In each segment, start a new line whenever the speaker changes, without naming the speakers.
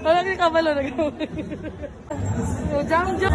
Wala kang kabalo na gawin. Jam, jam.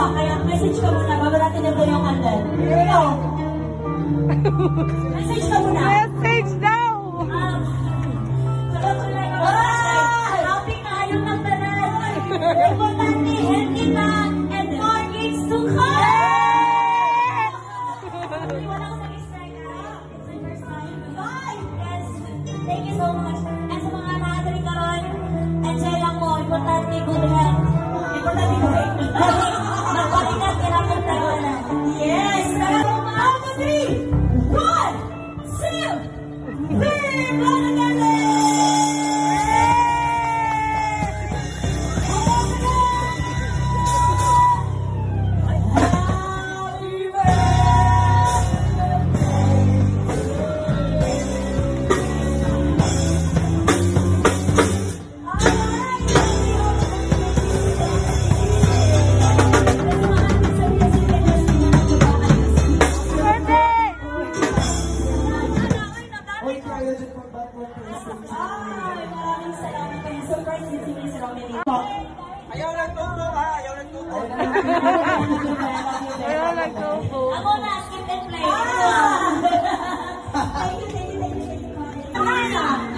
Kaya message ka muna bago natin na yung candle. Here we go. Message ka muna.
Message daw!
Happy kayo ng tanan. Importante, healthy na, and more gigs to come. Wala ko mag-strike out. It's the first time. Bye! Yes. Thank you so much. And sa mga nakatari karon, enjoy lang mo. Importante, good health. Importante, good health. Magpalingat ka lang ng tawanan. Yes! Tara mo mga out of 3, 1, 2, 3, Banagale! Happy birthday! si Romilly.
Ayaw lang tubo ha, ayaw lang tubo.
Ayaw nagtubo.
Ako na, skip and play.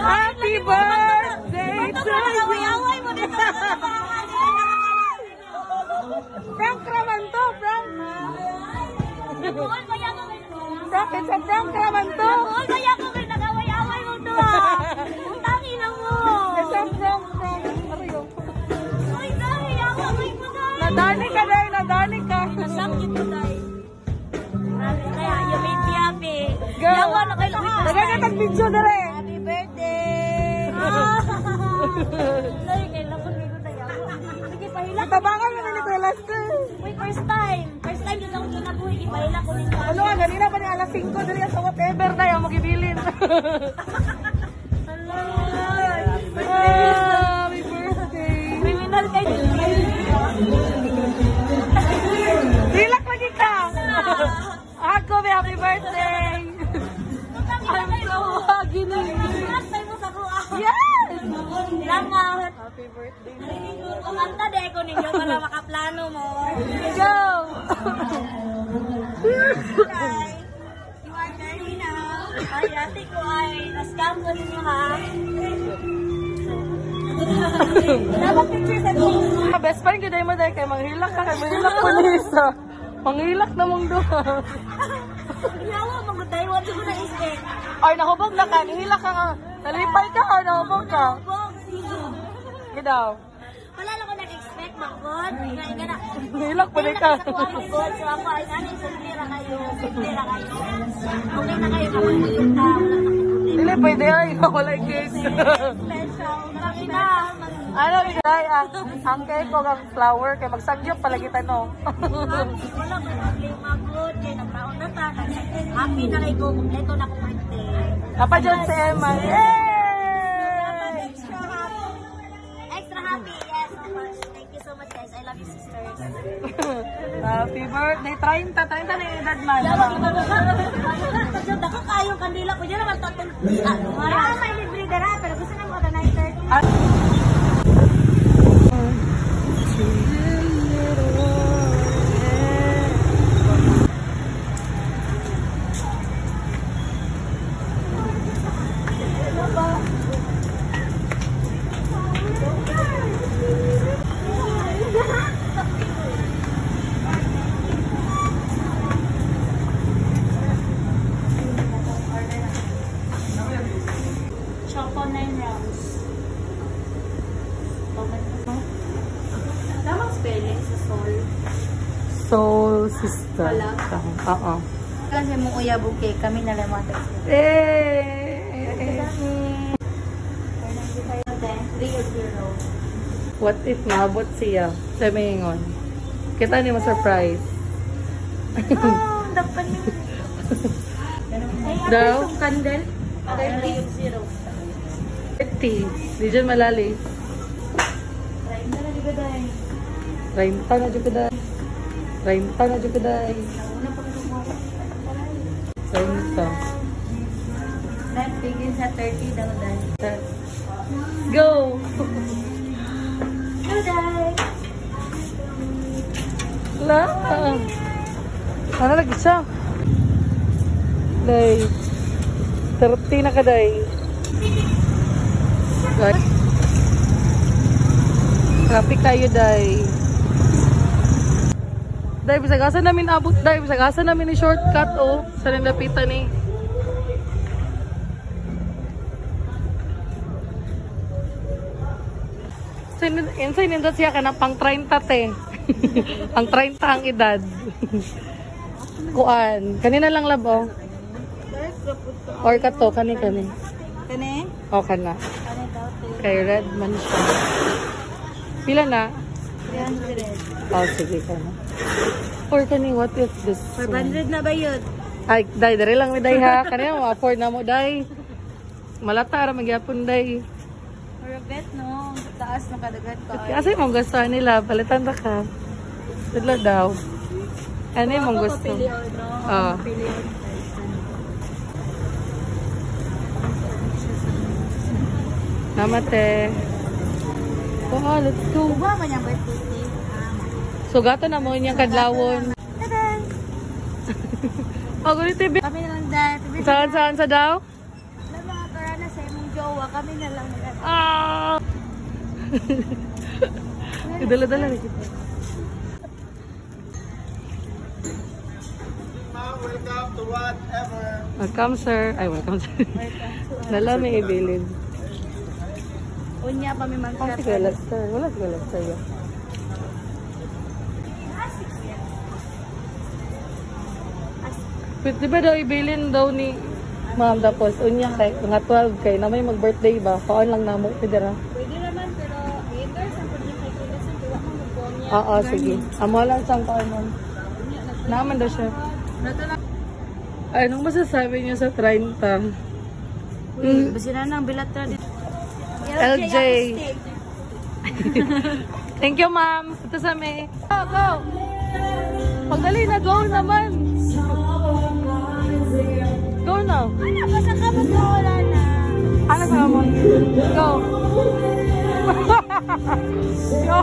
Happy birthday to you!
Away mo dito.
Prank naman to, prank!
Nabuhol kaya ko
Prank, it's a prank naman to!
Nabuhol kaya ko kayo nag-away-away mo to Utangin na mo.
It's a prank, prank! Ano yun?
Uy, dahil away mo dahil.
Nadani ka dahil, nadani ka!
Nasakit mo dahil. Kaya, you made me happy.
Go!
Yawa na kayo.
Lagay ka tag-video na rin!
Happy birthday! Sorry, kailan ko ligo na yawa. Sige, pahila ko.
Tabangan mo na ni Belas ko!
Wait, first time. First time yun ako kinabuhi. Ipahila ko nito.
Ano nga, ganina pa ni alas 5 dali sa whatever na yung magibilin. Happy birthday!
Criminal kayo.
Relax lagi ka! Ako, may happy birthday! I'm so happy na
Last time mo sa kuha.
Yes!
Salamat.
Happy birthday!
Kumanta de ko ninyo para makaplano mo.
Go!
Hi. You are dirty now. Ay, ate ko ay na-scam ko ninyo ha. Dapat picture sa ko.
Best friend kita mo dahil kay manghilak ka, kay manghilak po nisa. Manghilak na mong duha.
Yawa, magutay. What do you na-expect?
Ay, nahubog na ka, nihilak ka nga. Nalipay ka o nahubog ka? Gidaw.
Wala lang ko nag-expect, magod. Nga na.
Nihilak pa rin ka.
So ako ay nanin, sumira kayo. Sumira kayo. Okay na kayo kapag-ilit ka.
Dili, pwede ay. Wala yung cake.
Special. Marami na.
Ano, Bigay? Ang cake ko ng flower. Kaya magsagyop pala kita, no?
Wala ko problema, good. Kaya nagtaon na ta. Happy na kayo. Kompleto na ko birthday.
Apa dyan si Emma? Yay!
Extra happy, yes, of course. Thank you so much, guys. I love you, sisters.
Happy birthday. 30 na yung edad man.
Dako kayong kandila ko. Diyan naman tatong. May libre dara, pero gusto na mo ka na 9:30.
At
Choco 9 rounds. Tamang spelling sa soul.
Soul Sister.
Wala?
Oo.
Kasi mo uya buke, kami na lang mga text.
Eh!
3-0.
What if maabot siya? Sa mingon. Kita niyo ma-surprise.
Oh, dapat niyo.
Daw?
Candle? 3-0.
30. Di dyan malali.
Right na lang, di ba dahil?
30 na dyan kaday. 30 na dyan kaday.
Una pa kasi mo.
30.
Set, bigin sa 30 daw dahil.
Go!
Go, dahil.
La! Ano lagi siya? Day. 30 na kaday. Guys. Traffic tayo, day. Day, bisagasa namin abot, day. Bisagasa namin ni shortcut, oh. Sa nalapitan ni. Insay nindot siya ka na pang 30 te. Pang 30 ang edad. Kuan. Kanina lang labo. Or kato, kani.
Kani?
O, kana.
Kani daw,
Kay red man siya. Pila na?
300.
Oh, sige ka na. Or kani, what if this?
500 na ba yun?
Ay, day, dari lang mi day ha. Kanina, ma-afford na mo, day. Malata, magyapon, day.
For a bet, no? Taas na kadagat ko.
Kasi mong gusto nila, palitan na ka. Tudlo daw. Ano yung mong gusto? Oo. Namate. Wow, let's go.
Uba pa niyang birthday cake.
So, gato na mo niyang kadlawon.
Tada!
Oh, ganito yung
Kami na lang dahil.
saan sa daw?
Na mga karana sa imong jowa, kami na lang nila.
Ah! Dala-dala na kita.
Welcome to whatever.
Welcome, sir. Ay, welcome, sir. Dala may ibilin.
Unya pa may
Ah,
magkata.
sige, Lester. Wala sige, Lester yun. Wait, di ba daw ibilin daw ni ma'am tapos unya kay mga 12 kay na may mag-birthday ba? Paon lang namo pidara.
Pwede naman, pero later, sa pwede kay Kulisan, tuwa mo mag-phone niya.
Oo, sige. Amo lang sang paon ma'am. Naman daw siya. Ay, anong masasabi niyo sa 30?
Basta na nang bilateral dito.
LJ. Thank you, ma'am. Ito sa may. Go! Pagdali na, go naman. Go na.
Ano, basta ka wala na.
Ano sa kamon? Go. Go.